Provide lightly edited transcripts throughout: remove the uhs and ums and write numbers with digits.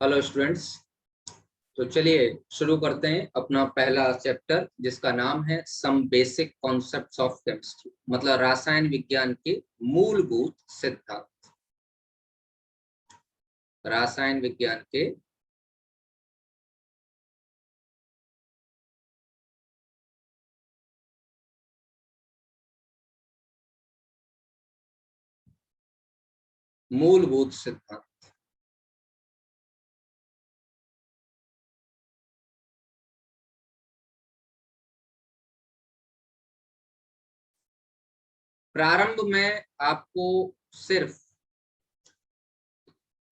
Hello students. तो चलिए शुरू करते हैं अपना पहला चैप्टर जिसका नाम है some basic concepts of chemistry, मतलब रसायन विज्ञान के मूलभूत सिद्धांत। रसायन विज्ञान के मूलभूत सिद्धांत। प्रारंभ में आपको सिर्फ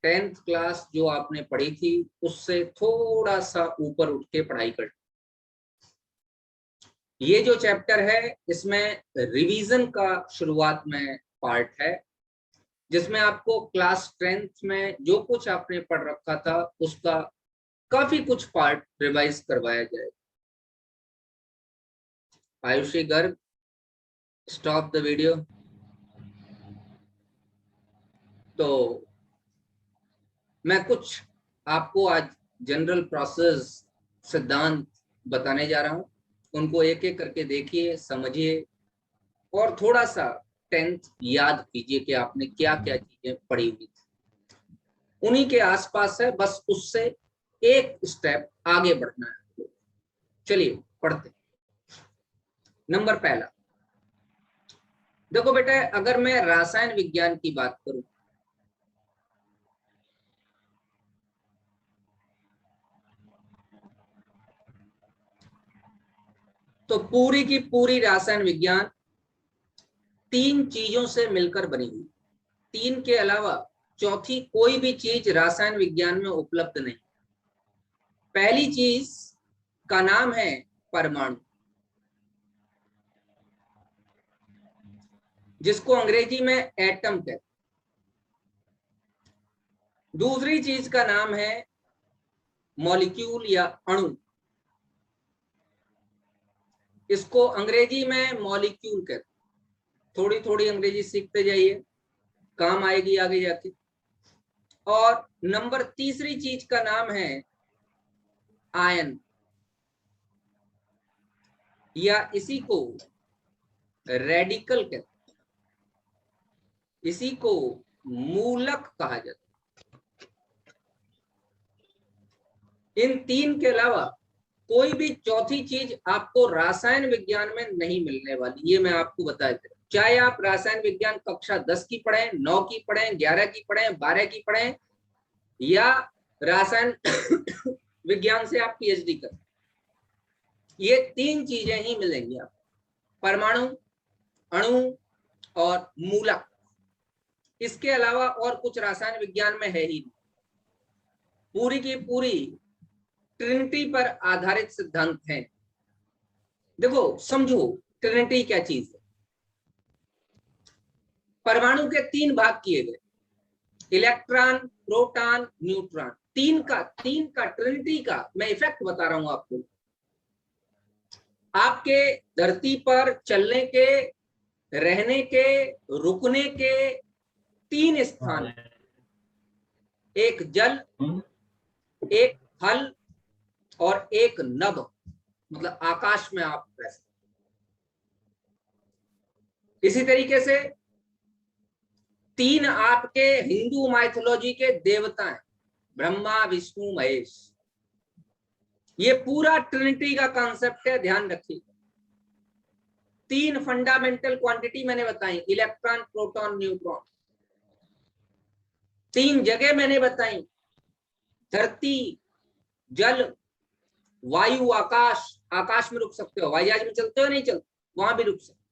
10th क्लास जो आपने पढ़ी थी उससे थोड़ा सा ऊपर उठ के पढ़ाई करनी। ये जो चैप्टर है इसमें रिवीजन का शुरुआत में पार्ट है, जिसमें आपको क्लास 10th में जो कुछ आपने पढ़ रखा था उसका काफी कुछ पार्ट रिवाइज करवाया जाए। Ayushi Garg, stop the video. तो मैं कुछ आपको आज जनरल प्रोसेस सिद्धांत बताने जा रहा हूं, उनको एक एक करके देखिए, समझिए और थोड़ा सा 10th याद कीजिए कि आपने क्या क्या चीजें पढ़ी हुई थी। उन्हीं के आसपास है, बस उससे एक स्टेप आगे बढ़ना है। चलिए पढ़ते। नंबर पहला, देखो बेटा, अगर मैं रसायन विज्ञान की बात करूं तो पूरी की पूरी रसायन विज्ञान तीन चीजों से मिलकर बनी हुई। तीन के अलावा चौथी कोई भी चीज रसायन विज्ञान में उपलब्ध नहीं। पहली चीज का नाम है परमाणु, जिसको अंग्रेजी में एटम कहते हैं। दूसरी चीज का नाम है मॉलिक्यूल या अणु, इसको अंग्रेजी में मॉलिक्यूल कहते हैं। थोड़ी थोड़ी अंग्रेजी सीखते जाइए, काम आएगी आगे जाके। और नंबर तीसरी चीज का नाम है आयन, या इसी को रेडिकल कहते हैं, इसी को मूलक कहा जाता है। इन तीन के अलावा कोई भी चौथी चीज आपको रसायन विज्ञान में नहीं मिलने वाली, ये मैं आपको बता देता हूं। चाहे आप रसायन विज्ञान कक्षा 10 की पढ़ें, 9 की पढ़ें, 11 की पढ़ें, 12 की पढ़ें, या रसायन विज्ञान से आप पीएचडी करें, ये तीन चीजें ही मिलेंगी आपको, परमाणु, अणु और मूलक। इसके अलावा और कुछ रसायन विज्ञान में है ही नहीं। पूरी की पूरी ट्रिनिटी पर आधारित सिद्धांत हैं। देखो समझो ट्रिनिटी क्या चीज है। परमाणु के तीन भाग किए गए, इलेक्ट्रॉन, प्रोटॉन, न्यूट्रॉन। तीन का ट्रिनिटी का मैं इफेक्ट बता रहा हूं आपको। आपके धरती पर चलने के, रहने के, रुकने के तीन स्थान, एक जल, एक थल और एक नभ, मतलब आकाश में आप रह सकते। इसी तरीके से तीन आपके हिंदू माइथोलॉजी के देवता हैं, ब्रह्मा, विष्णु, महेश। ये पूरा ट्रिनिटी का कॉन्सेप्ट है, ध्यान रखिए। तीन फंडामेंटल क्वांटिटी मैंने बताई, इलेक्ट्रॉन, प्रोटॉन, न्यूट्रॉन। तीन जगह मैंने बताई, धरती, जल, वायु, आकाश। आकाश में रुक सकते हो, हवाई जहाज में चलते हो नहीं चलते, वहां भी रुक सकते।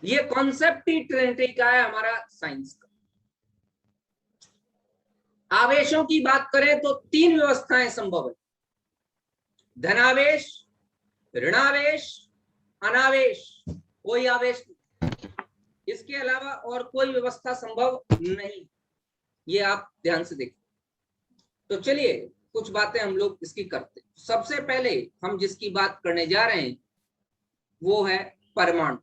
ये कॉन्सेप्ट ही ट्रिनिटी का है, हमारा साइंस का। आवेशों की बात करें तो तीन व्यवस्थाएं संभव है, धनावेश, ऋणावेश, अनावेश। कोई आवेश नहीं, इसके अलावा और कोई व्यवस्था संभव नहीं। ये आप ध्यान से देखिए। तो चलिए कुछ बातें हम लोग इसकी करते हैं। सबसे पहले हम जिसकी बात करने जा रहे हैं वो है परमाणु,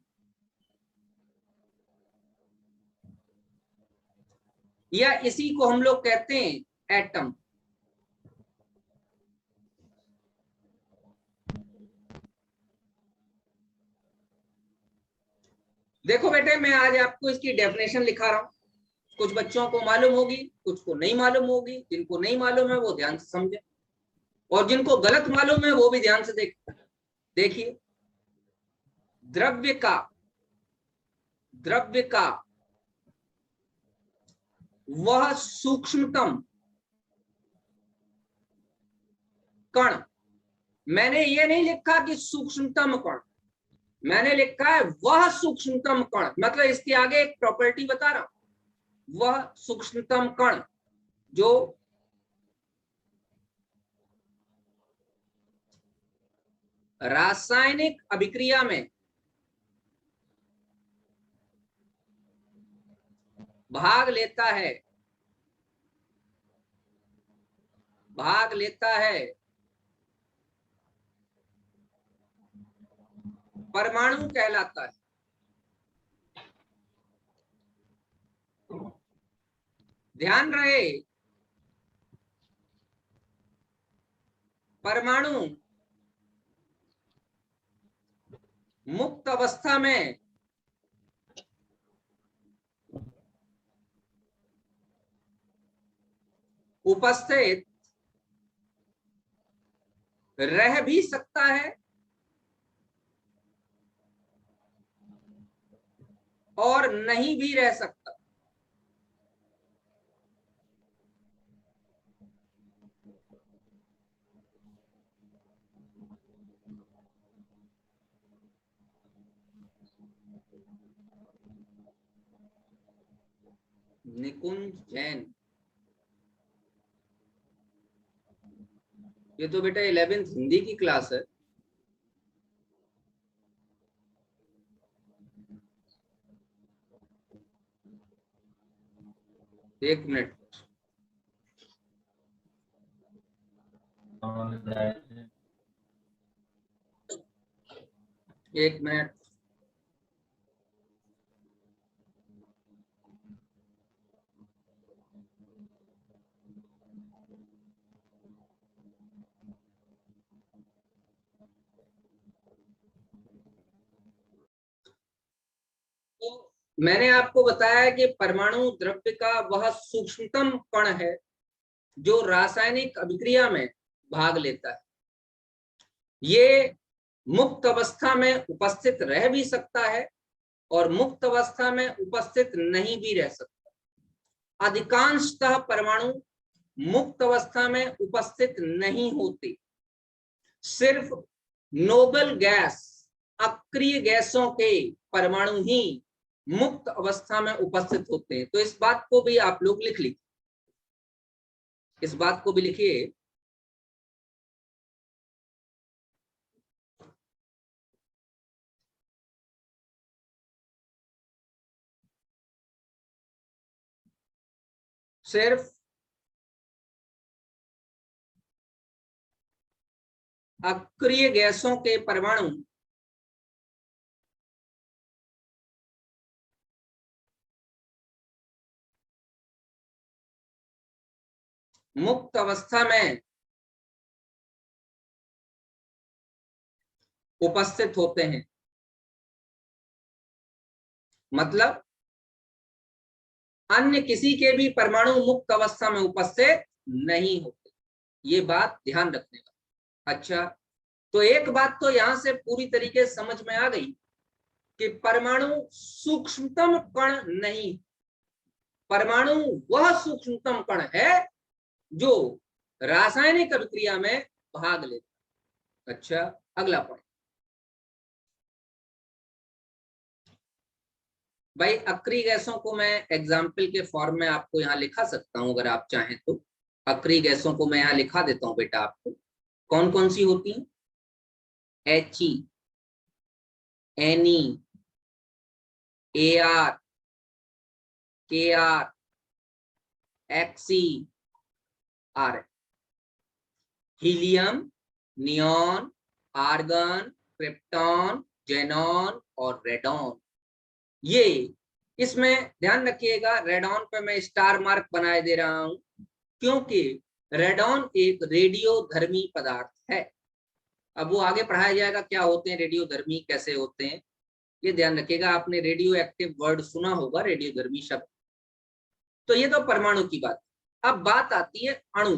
या इसी को हम लोग कहते हैं एटम। बेटे मैं आज आपको इसकी डेफिनेशन लिखा रहा हूं, कुछ बच्चों को मालूम होगी, कुछ को नहीं मालूम होगी। जिनको नहीं मालूम है वो ध्यान से समझे, और जिनको गलत मालूम है वो भी ध्यान से देखिए। द्रव्य का वह सूक्ष्मतम कण, मैंने ये नहीं लिखा कि सूक्ष्मतम कण, मैंने लिखा है वह सूक्ष्मतम कण, मतलब इसके आगे एक प्रॉपर्टी बता रहा हूं। वह सूक्ष्मतम कण जो रासायनिक अभिक्रिया में भाग लेता है, परमाणु कहलाता है। ध्यान रहे, परमाणु मुक्त अवस्था में उपस्थित रह भी सकता है और नहीं भी रह सकता। निकुंज जैन, ये तो बेटा 11th हिंदी की क्लास है। एक मिनट, एक मिनट। तो मैंने आपको बताया कि परमाणु द्रव्य का वह सूक्ष्मतम कण है जो रासायनिक अभिक्रिया में भाग लेता है। ये मुक्त अवस्था में उपस्थित रह भी सकता है और मुक्त अवस्था में उपस्थित नहीं भी रह सकता। अधिकांशतः परमाणु मुक्त अवस्था में उपस्थित नहीं होते, सिर्फ नोबल गैस, अक्रिय गैसों के परमाणु ही मुक्त अवस्था में उपस्थित होते हैं। तो इस बात को भी आप लोग लिख लीजिए, इस बात को भी लिखिए। सिर्फ अक्रिय गैसों के परमाणु मुक्त अवस्था में उपस्थित होते हैं, मतलब अन्य किसी के भी परमाणु मुक्त अवस्था में उपस्थित नहीं होते। ये बात ध्यान रखने का। अच्छा, तो एक बात तो यहां से पूरी तरीके से समझ में आ गई कि परमाणु सूक्ष्मतम कण नहीं, परमाणु वह सूक्ष्मतम कण है जो रासायनिक अभिक्रिया में भाग लेता। अच्छा, अगला पॉइंट भाई, अक्रिय गैसों को मैं एग्जाम्पल के फॉर्म में आपको यहाँ लिखा सकता हूं अगर आप चाहें तो। अक्रिय गैसों को मैं यहाँ लिखा देता हूं बेटा आपको, कौन कौन सी होती हैं। HE, Ne, Ar, Kr, Xe, Rn। Helium, neon, argon, krypton, xenon और रेडॉन। ये इसमें ध्यान रखिएगा, रेडॉन पे मैं स्टार मार्क बनाए दे रहा हूं क्योंकि रेडॉन एक रेडियोधर्मी पदार्थ है। अब वो आगे पढ़ाया जाएगा क्या होते हैं रेडियोधर्मी, कैसे होते हैं, ये ध्यान रखिएगा, आपने रेडियो एक्टिव वर्ड सुना होगा, रेडियोधर्मी शब्द। तो ये तो परमाणु की बात। अब बात आती है अणु।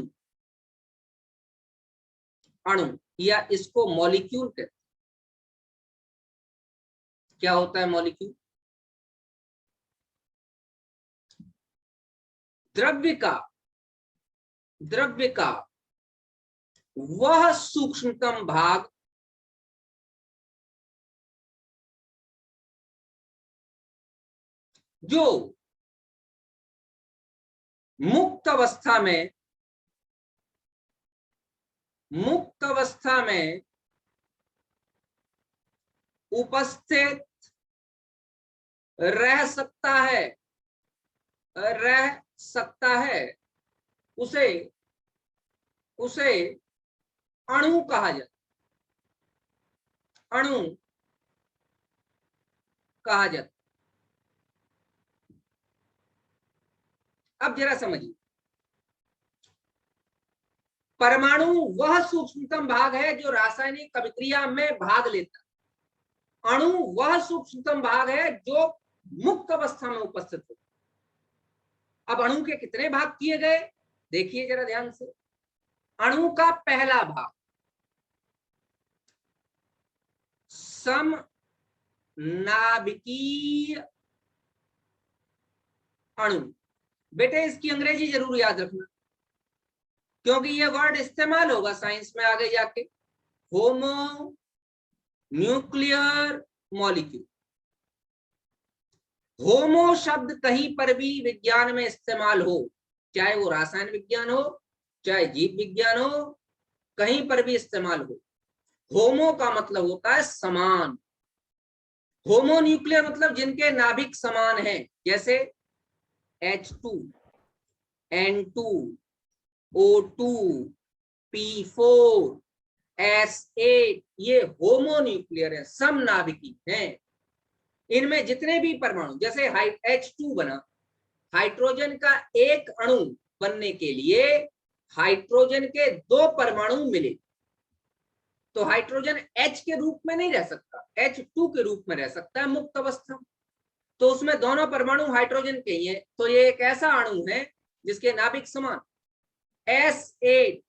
अणु या इसको मॉलिक्यूल कहते हैं। क्या होता है मॉलिक्यूल? द्रव्य का वह सूक्ष्मतम भाग जो मुक्त अवस्था में उपस्थित रह सकता है, उसे अणु कहा जाता अणु कहा जाता। अब जरा समझिए, परमाणु वह सूक्ष्मतम भाग है जो रासायनिक अभिक्रिया में भाग लेता है। अणु वह सूक्ष्मतम भाग है जो मुक्त अवस्था में उपस्थित होता। अब अणु के कितने भाग किए गए, देखिए जरा ध्यान से। अणु का पहला भाग समनाभिकीय अणु। बेटे इसकी अंग्रेजी जरूर याद रखना, क्योंकि ये वर्ड इस्तेमाल होगा साइंस में आगे जाके। Homo nuclear molecule. होमो शब्द कहीं पर भी विज्ञान में इस्तेमाल हो, चाहे वो रसायन विज्ञान हो, चाहे जीव विज्ञान हो, कहीं पर भी इस्तेमाल हो, होमो का मतलब होता है समान। होमो न्यूक्लियर मतलब जिनके नाभिक समान हैं, जैसे H2, N2, O2, P4, S8, ये होमो न्यूक्लियर है, समनाभिकी हैं। इनमें जितने भी परमाणु, जैसे H2 बना, हाइड्रोजन का एक अणु बनने के लिए हाइड्रोजन के 2 परमाणु मिले, तो हाइड्रोजन H के रूप में नहीं रह सकता, H2 के रूप में रह सकता है मुक्त अवस्था। तो उसमें दोनों परमाणु हाइड्रोजन के ही है, तो ये एक ऐसा अणु है जिसके नाभिक समान। S8,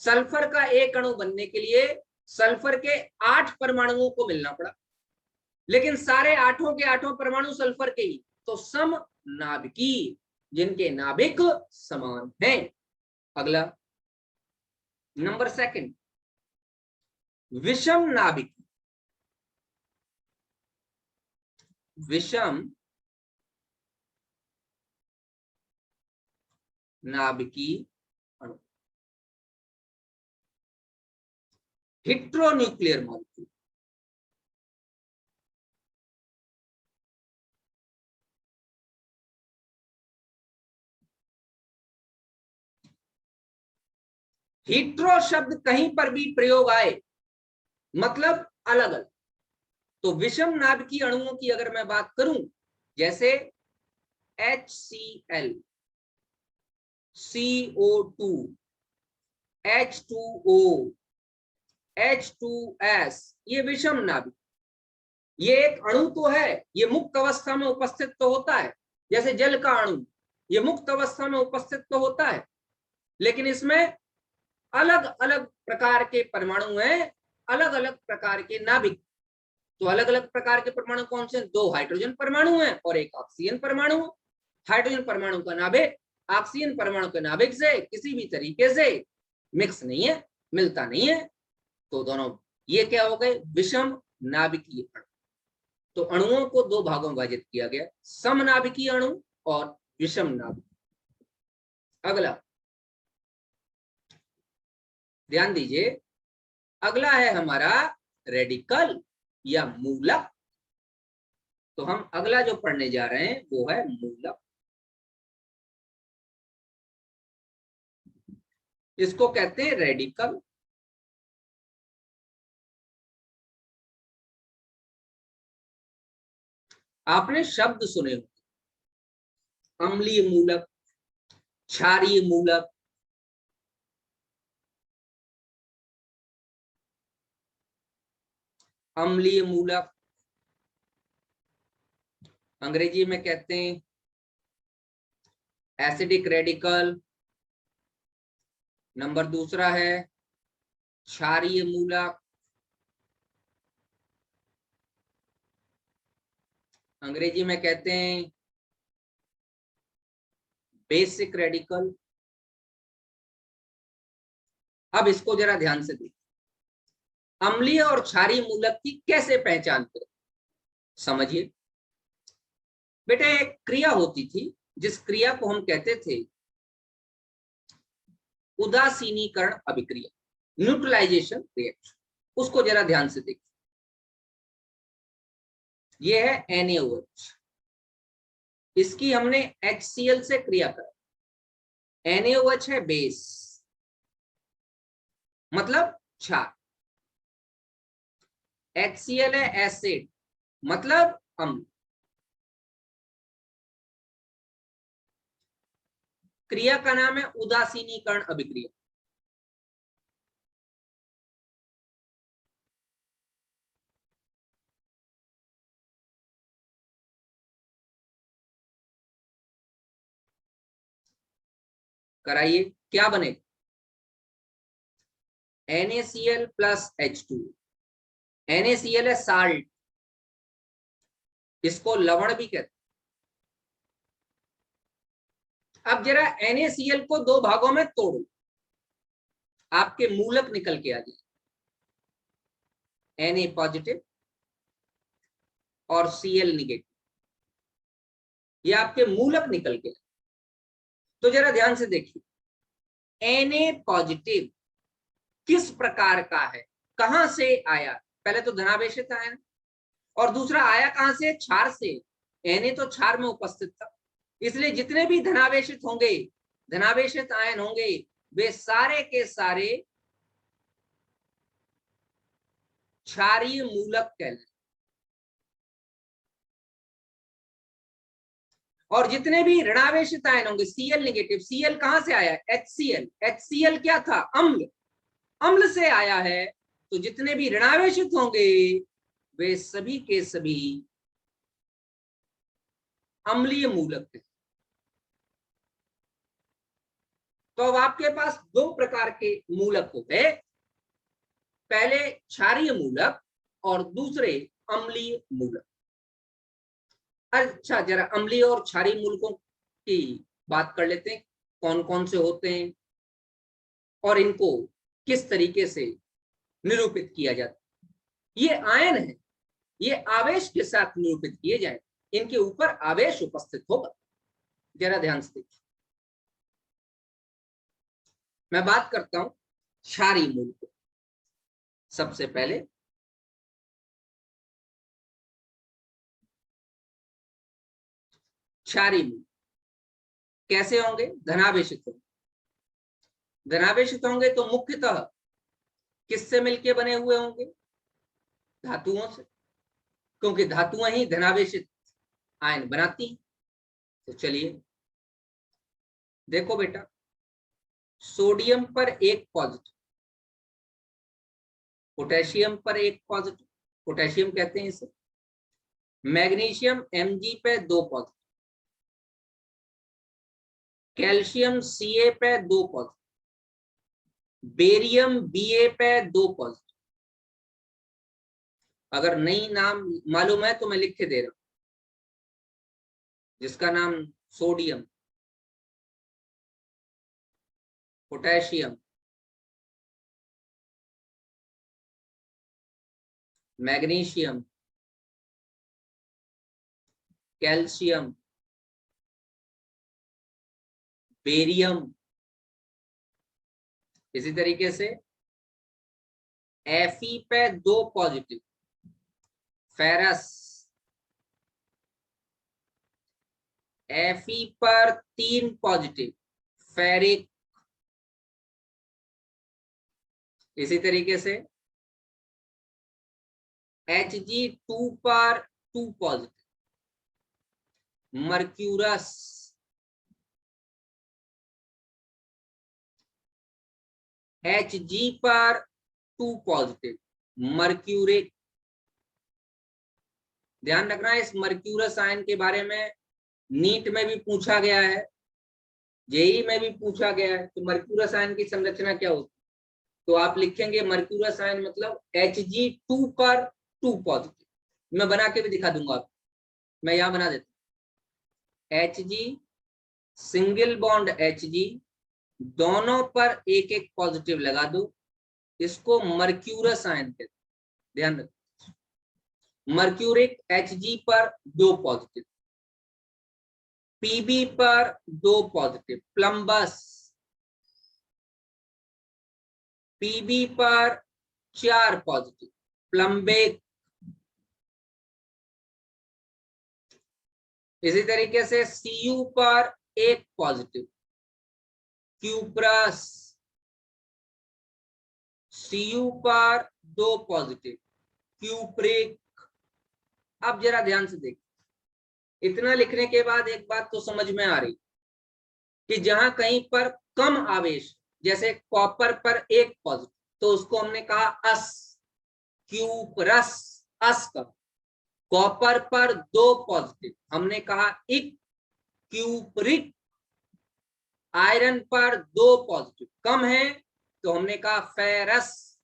सल्फर का एक अणु बनने के लिए सल्फर के 8 परमाणुओं को मिलना पड़ा, लेकिन सारे 8 के 8 परमाणु सल्फर के ही, तो सम नाभिकी, जिनके नाभिक समान हैं। अगला नंबर 2, विषम नाभिकी। विषम नाभिकी अणु, हेट्रोन्यूक्लियर मॉलिक्यूल। हेट्रो शब्द कहीं पर भी प्रयोग आए मतलब अलग अलग। तो विषम नाभिकी अणुओं की अगर मैं बात करूं, जैसे HCl, CO2, H2O, H2S, ये विषम नाभिक। ये एक अणु तो है, ये मुक्त अवस्था में उपस्थित तो होता है, जैसे जल का अणु, ये मुक्त अवस्था में उपस्थित तो होता है, लेकिन इसमें अलग अलग प्रकार के परमाणु हैं, अलग अलग प्रकार के नाभिक। तो अलग अलग प्रकार के परमाणु कौन से? 2 हाइड्रोजन परमाणु हैं और एक ऑक्सीजन परमाणु। हाइड्रोजन परमाणु का नाभिक ऑक्सीजन परमाणु के नाभिक से किसी भी तरीके से मिक्स नहीं है, मिलता नहीं है, तो दोनों ये क्या हो गए? विषम नाभिकीय अणु। तो अणुओं को 2 भागों में विभाजित किया गया, समनाभिकीय अणु और विषम नाभिकीय। अगला ध्यान दीजिए, अगला है हमारा रेडिकल या मूलक। तो हम अगला जो पढ़ने जा रहे हैं वो है मूलक। इसको कहते हैं रेडिकल। आपने शब्द सुने होंगे, अम्लीय मूलक, क्षारीय मूलक, अम्लीय मूलक, अंग्रेजी में कहते हैं एसिडिक रेडिकल। नंबर दूसरा है क्षारीय मूलक, अंग्रेजी में कहते हैं बेसिक रेडिकल। अब इसको जरा ध्यान से देखिए, अम्लीय और क्षारीय मूलक की कैसे पहचान करें, समझिए। बेटा एक क्रिया होती थी जिस क्रिया को हम कहते थे उदासीनीकरण अभिक्रिया, न्यूट्रलाइजेशन रिएक्शन, उसको जरा ध्यान से देखिए। ये है NaOH, इसकी हमने HCl से क्रिया करा। NaOH है बेस, मतलब क्षार। HCl है एसिड, मतलब अम्ल। क्रिया का नाम है उदासीनीकरण अभिक्रिया। कराइए, क्या बनेगा? NaCl plus H2। NaCl है साल्ट, इसको लवण भी कहते हैं। अब जरा NaCl को दो भागों में तोड़ो, आपके मूलक निकल के आ जाए, Na पॉजिटिव और Cl निगेटिव, ये आपके मूलक निकल के। तो जरा ध्यान से देखिए, Na पॉजिटिव किस प्रकार का है, कहां से आया? पहले तो धनावेशित आयन, और दूसरा आया कहां से? क्षार से। Na तो क्षार में उपस्थित था, इसलिए जितने भी धनावेशित होंगे, धनावेशित आयन होंगे, वे सारे के सारे क्षारीय मूलक कहलाते। और जितने भी ऋणावेशित आयन होंगे, Cl नेगेटिव, Cl कहां से आया? HCl। HCl क्या था? अम्ल, अम्ल से आया है। तो जितने भी ऋणावेशित होंगे वे सभी के सभी अम्लीय मूलक हैं। तो अब आपके पास दो प्रकार के मूलक हो गए, पहले क्षारीय मूलक और दूसरे अम्लीय मूलक। अच्छा, जरा अम्लीय और क्षारीय मूलकों की बात कर लेते हैं, कौन कौन से होते हैं और इनको किस तरीके से निरूपित किया जाता है। ये आयन है, ये आवेश के साथ निरूपित किए जाए, इनके ऊपर आवेश उपस्थित होगा। जरा ध्यान से देखिए, मैं बात करता हूं क्षारीय मूलकों। सबसे पहले क्षारीय मूलक कैसे होंगे? धनावेशित होंगे। धनावेशित होंगे तो मुख्यतः किससे मिलके बने हुए होंगे? धातुओं से, क्योंकि धातुएं ही धनावेशित आयन बनाती हैं। तो चलिए देखो बेटा, सोडियम पर एक पॉजिटिव, पोटेशियम पर एक पॉजिटिव, पोटेशियम कहते हैं इसे। मैग्नीशियम Mg पे दो पॉजिटिव, कैल्शियम Ca पे दो पॉजिटिव, बेरियम Ba पे दो पॉजिटिव। अगर नई नाम मालूम है तो मैं लिख के दे रहा हूं, जिसका नाम sodium, potassium, magnesium, calcium, barium, इसी तरीके से Fe पे दो पॉजिटिव, फेरस, Fe पर तीन पॉजिटिव, फेरिक, इसी तरीके से Hg2 पर टू पॉजिटिव, मर्क्यूरस, Hg पर टू पॉजिटिव, मर्क्यूरिक, ध्यान रखना इस मर्क्यूरस आयन के बारे में नीट में भी पूछा गया है, जेई में भी पूछा गया है। तो मर्क्यूरस आयन की संरचना क्या होती है? तो आप लिखेंगे मर्क्यूरस आयन मतलब Hg2 पर 2 पॉजिटिव। मैं बना के भी दिखा दूंगा आपको, मैं यहां बना देता हूं। Hg सिंगल बॉन्ड Hg, दोनों पर एक एक पॉजिटिव लगा दो, इसको मर्क्यूरस आयन कहते हैं। ध्यान रखो, मर्क्यूरिक Hg पर 2 पॉजिटिव, Pb पर 2 पॉजिटिव, प्लम्बस Pb पर 4 पॉजिटिव, प्लम्बिक। इसी तरीके से Cu पर 1 पॉजिटिव, क्यूप्रस। Cu पर 2 पॉजिटिव, क्यूप्रिक। अब जरा ध्यान से देखिए, इतना लिखने के बाद एक बात तो समझ में आ रही कि जहां कहीं पर कम आवेश, जैसे कॉपर पर 1 पॉजिटिव, तो उसको हमने कहा अस, क्यूपरस, अस का। कॉपर पर 2 पॉजिटिव, हमने कहा इक, क्यूपरिक। आयरन पर 2 पॉजिटिव कम है, तो हमने कहा फेरस।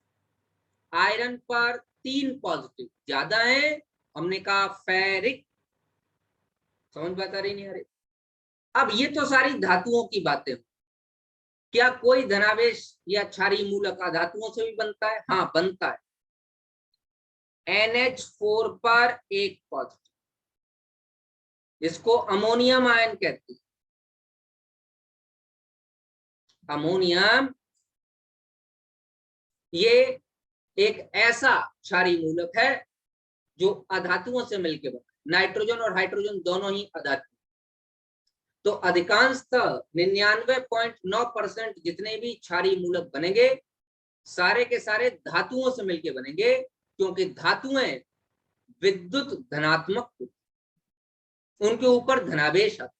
आयरन पर 3 पॉजिटिव ज्यादा है, हमने कहा फेरिक। समझ बता रही नहीं आ रही? अब ये तो सारी धातुओं की बातें। क्या कोई धनावेश या क्षारीय मूलक अधातुओं से भी बनता है? हाँ बनता है। NH4 पर 1 पॉजिटिव, इसको अमोनियम आयन कहते हैं। अमोनियम ये एक ऐसा क्षारीय मूलक है जो अधातुओं से मिलकर बना। नाइट्रोजन और हाइड्रोजन दोनों ही अधातु। तो अधिकांशतः 99.9% जितने भी क्षारीय मूलक बनेंगे, सारे के सारे धातुओं से मिलकर बनेंगे, क्योंकि धातुएं विद्युत धनात्मक, उनके ऊपर धनावेश आता।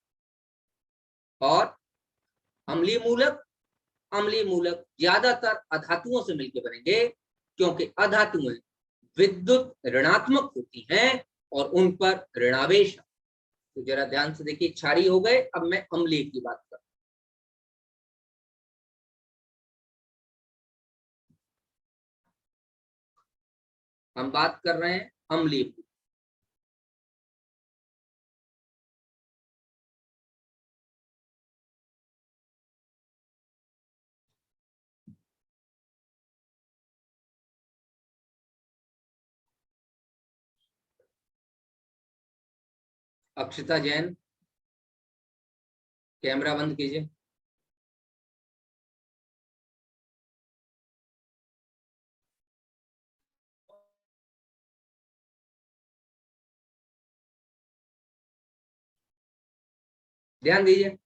और अम्लीय मूलक ज्यादातर अधातुओं से मिलकर बनेंगे, क्योंकि अधातुएं विद्युत ऋणात्मक होती हैं और उन पर ऋणावेश। तो जरा ध्यान से देखिए, क्षारीय हो गए, अब मैं अम्लीय की बात कर। हम बात कर रहे हैं अम्लीय की। अक्षिता जैन, कैमरा बंद कीजिए। ध्यान दीजिए,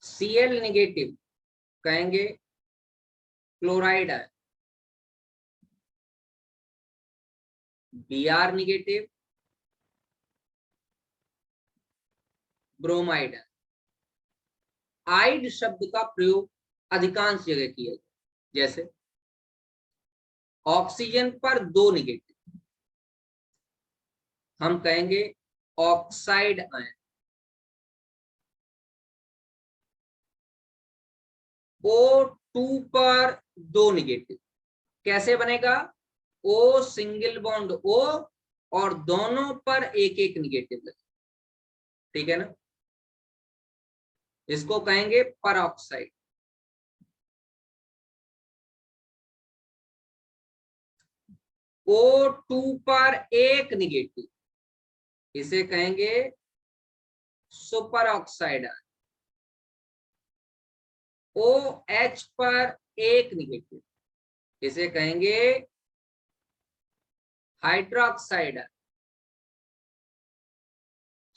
Cl निगेटिव कहेंगे क्लोराइड है, Br निगेटिव ब्रोमाइड है। आइड शब्द का प्रयोग अधिकांश जगह किया जाए, जैसे ऑक्सीजन पर 2 निगेटिव, हम कहेंगे ऑक्साइड आयन। O2 पर 2 निगेटिव, कैसे बनेगा? O सिंगल बॉन्ड O और दोनों पर एक एक निगेटिव लगे, ठीक है ना? इसको कहेंगे परऑक्साइड। O2 पर एक निगेटिव, इसे कहेंगे सुपर ऑक्साइड। OH पर एक निगेटिव, इसे कहेंगे हाइड्रोक्साइड।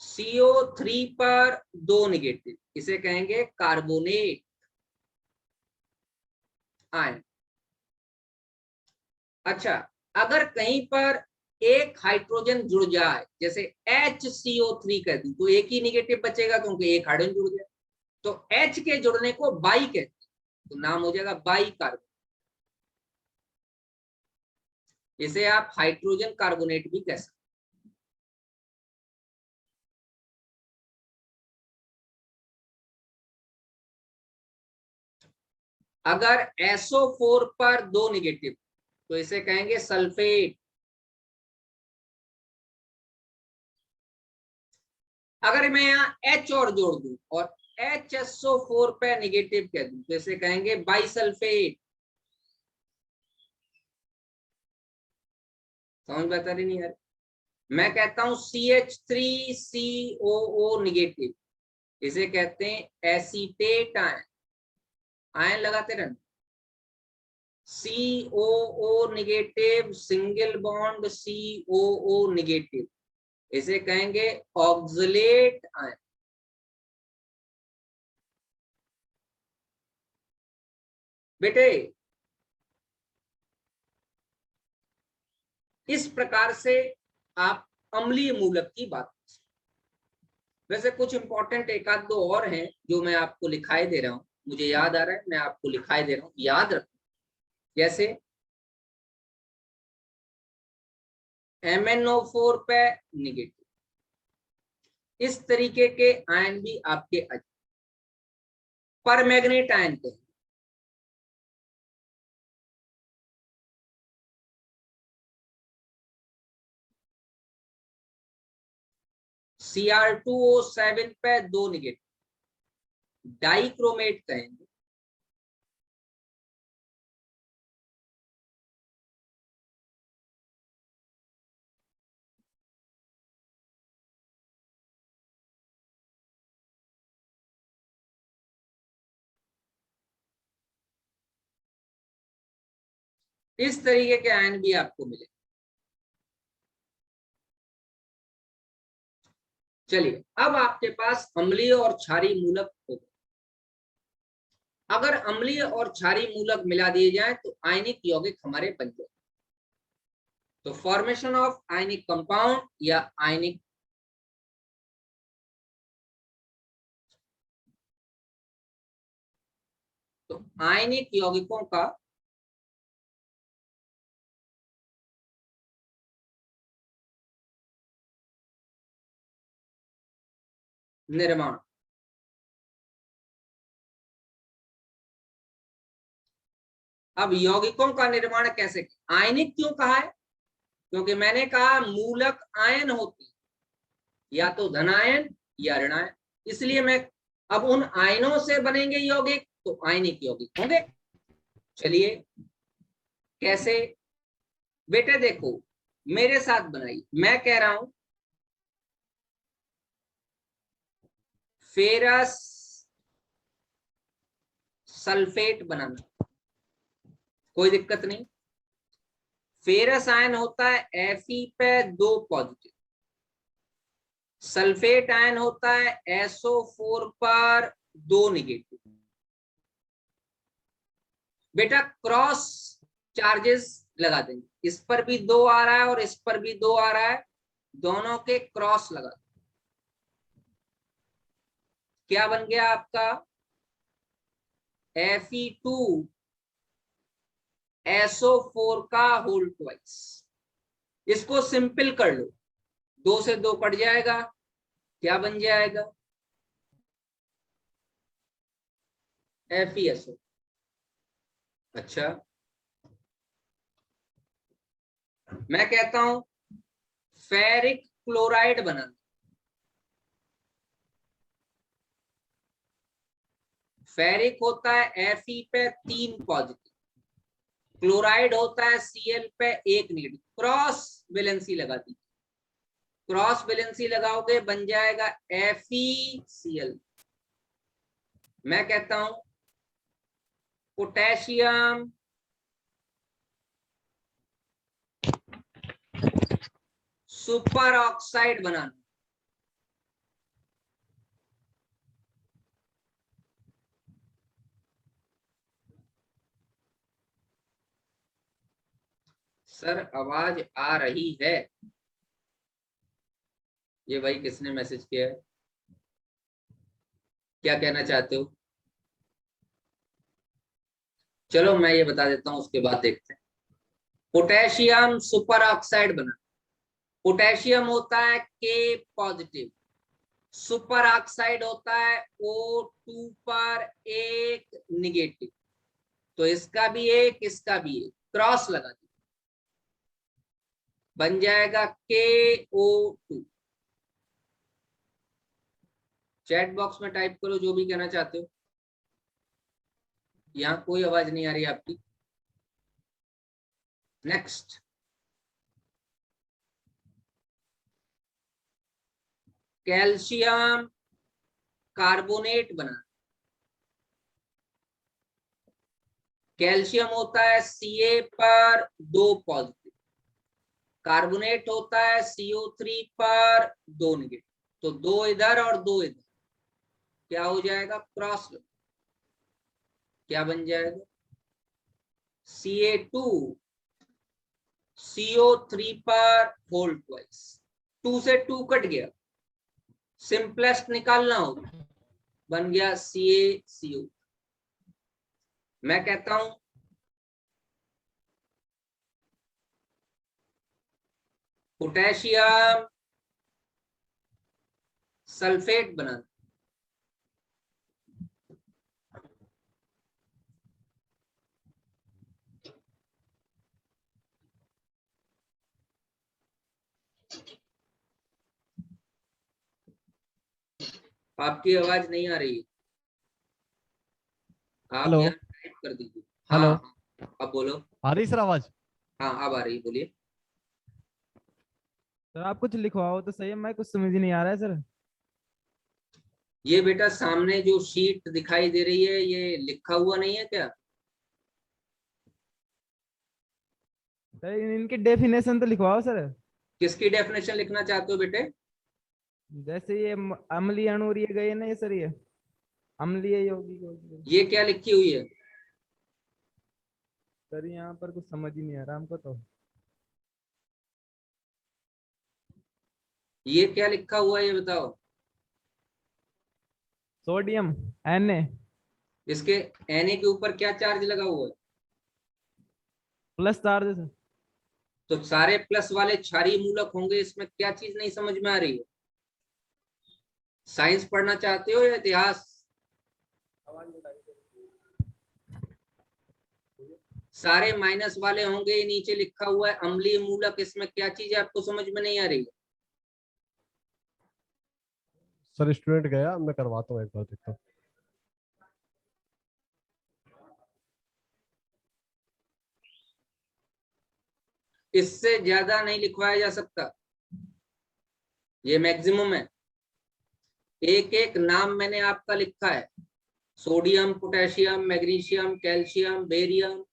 CO3 पर 2 निगेटिव, इसे कहेंगे कार्बोनेट आयन। अच्छा, अगर कहीं पर एक हाइड्रोजन जुड़ जाए, जैसे HCO3 कर दूं, तो एक ही निगेटिव बचेगा, क्योंकि एक हाइड्रोजन जुड़ गया। तो H के जुड़ने को बाई कहते हैं, तो नाम हो जाएगा बाई कार्बन। इसे आप हाइड्रोजन कार्बोनेट भी कह सकते हैं। अगर SO4 पर 2 निगेटिव तो इसे कहेंगे सल्फेट। अगर मैं यहाँ H और जोड़ दूं और HSO4 पे निगेटिव कह दूं तो इसे कहेंगे बाइसल्फेट। समझ बता रही नहीं यार। मैं कहता हूं CH3COO निगेटिव, इसे कहते हैं एसीटेट आयन। आयन लगाते रहना। COO negative, single bond COO negative, इसे कहेंगे ऑक्सलेट आयन। बेटे इस प्रकार से आप अम्लीय मूलक की बात। वैसे कुछ इंपॉर्टेंट एक आध दो और हैं जो मैं आपको लिखाई दे रहा हूं, मुझे याद आ रहा है, मैं आपको लिखाई दे रहा हूं, याद रखो। जैसे MnO4 पे निगेटिव, इस तरीके के आयन भी आपके पर मैग्नेट आयन के। Cr2O7 पे 2 निगेटिव, डाइक्रोमेट कहेंगे। इस तरीके के आयन भी आपको मिले। चलिए अब आपके पास अम्लीय और क्षारीय मूलक हो गए। अगर अम्लीय और क्षारीय मूलक मिला दिए जाए तो आयनिक यौगिक हमारे बन जाए। तो फॉर्मेशन ऑफ आयनिक कंपाउंड या आयनिक, तो आयनिक यौगिकों का निर्माण। अब यौगिकों का निर्माण कैसे, आयनिक क्यों कहा है? क्योंकि मैंने कहा मूलक आयन होती, या तो धनायन या ऋणायन, इसलिए मैं अब उन आयनों से बनेंगे यौगिक तो आयनिक यौगिक होंगे। चलिए कैसे? बेटे देखो मेरे साथ बनाइए, मैं कह रहा हूं फेरस सल्फेट बनाना, कोई दिक्कत नहीं। फेरस आयन होता है Fe पे 2 पॉजिटिव, सल्फेट आयन होता है SO4 पर 2 निगेटिव। बेटा क्रॉस चार्जेस लगा देंगे, इस पर भी 2 आ रहा है और इस पर भी 2 आ रहा है, दोनों के क्रॉस लगा देंगे। क्या बन गया आपका? Fe2 SO4 का होल ट्वाइस। इसको सिंपल कर लो, 2 से 2 कट जाएगा, क्या बन जाएगा? FeSO। अच्छा मैं कहता हूं फेरिक क्लोराइड बनाना। फेरिक होता है Fe पे 3 पॉजिटिव, क्लोराइड होता है Cl पे 1 नेगेटिव, क्रॉस वैलेंसी लगा दी। क्रॉस वैलेंसी लगाओगे बन जाएगा FeCl। मैं कहता हूं पोटेशियम सुपर ऑक्साइड बनाना। सर आवाज आ रही है? ये भाई किसने मैसेज किया है, क्या कहना चाहते हो? चलो मैं ये बता देता हूं, उसके बाद देखते हैं। पोटेशियम सुपर ऑक्साइड बना, पोटेशियम होता है के पॉजिटिव, सुपर ऑक्साइड होता है O2 पर एक निगेटिव, तो इसका भी एक, इसका भी एक, क्रॉस लगा दीजिए, बन जाएगा KO2। चैट बॉक्स में टाइप करो जो भी कहना चाहते हो। यहाँ कोई आवाज नहीं आ रही आपकी। नेक्स्ट, कैल्शियम कार्बोनेट बना, कैल्शियम होता है Ca पर 2 पॉजिटिव, कार्बोनेट होता है CO3 पर 2 निगेटिव, तो 2 इधर और 2 इधर, क्या हो जाएगा, क्रॉस, क्या बन जाएगा, Ca2 CO3 पर होल ट्वाइस, 2 से 2 कट गया, सिंपलेस्ट निकालना होगा, बन गया CaCO। मैं कहता हूं पोटेशियम सल्फेट बना, आपकी आवाज नहीं आ रही है, आप हेलो। यहाँ टाइप कर दीजिए। हेलो। हाँ अब बोलो। आ रही सर आवाज? हाँ अब आ रही, बोलिए। सर आप कुछ लिखवाओ तो सही है, मैं कुछ समझ ही नहीं आ रहा है सर। ये बेटा सामने जो शीट दिखाई दे रही है ये लिखा हुआ नहीं है क्या? सर इनकी डेफिनेशन तो लिखवाओ सर। किसकी डेफिनेशन लिखना चाहते हो बेटे? जैसे ये अम्लीय अणु और ये गए ना ये सर, ये अम्लीय यौगिक। ये क्या लिखी हुई है? सर यहाँ पर कुछ समझ ही नहीं आ रहा हमको तो। ये क्या लिखा हुआ है ये बताओ। सोडियम Na इसके Na के ऊपर क्या चार्ज लगा हुआ है? Plus charge sir. तो सारे प्लस वाले क्षारीय मूलक होंगे, इसमें क्या चीज नहीं समझ में आ रही है? साइंस पढ़ना चाहते हो या इतिहास? सारे माइनस वाले होंगे, नीचे लिखा हुआ है अम्लीय मूलक, इसमें क्या चीज है आपको समझ में नहीं आ रही है? सर स्टूडेंट गया, मैं करवाता हूँ एक बार, देखता हूँ। इससे ज्यादा नहीं लिखवाया जा सकता, ये मैक्सिमम है। एक एक नाम मैंने आपका लिखा है, sodium, potassium, magnesium, calcium, barium.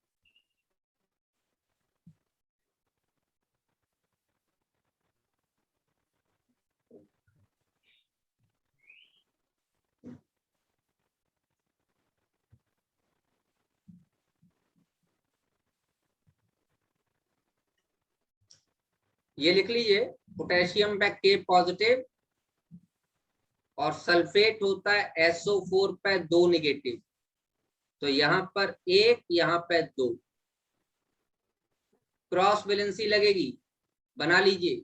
ये लिख लीजिए, पोटेशियम पे के पॉजिटिव और सल्फेट होता है SO4 पे 2 निगेटिव, तो यहां पर 1, यहां पे 2, क्रॉस वैलेंसी लगेगी, बना लीजिए।